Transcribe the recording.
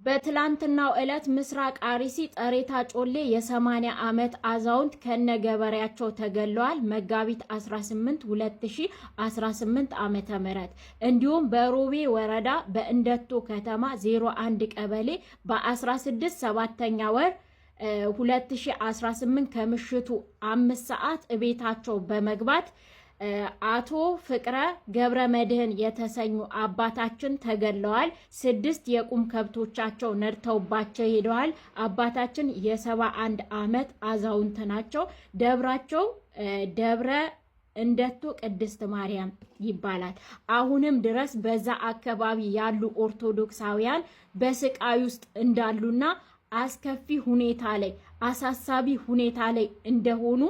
በትላንትናው ዕለት ምስራቅ አርሲ ጠሬታ ጮሌ የ80 ዓመት አዛውንት ከነገበሬያቸው ተገለዋል። መጋቢት 18 2018 ዓመተ ምህረት እንዲሁም በሮቤ ወረዳ በእንደቶ ከተማ 01 ቀበሌ በ16 7ኛ ወር 2018 ከምሽቱ 5 ሰዓት እቤታቸው በመግባት አቶ ፍቅረ ገብረ መድህን የተሰኙ አባታችን ተገለዋል። 6 የቁም ከብቶቻቸው ነድተውባቸው ሄደዋል። አባታችን የ71 ዓመት አዛውንት ናቸው። ደብራቸው ደብረ እንደቶ ቅድስት ማርያም ይባላል። አሁንም ድረስ በዛ አካባቢ ያሉ ኦርቶዶክሳውያን በስቃይ ውስጥ እንዳሉና አስከፊ ሁኔታ ላይ አሳሳቢ ሁኔታ ላይ እንደሆኑ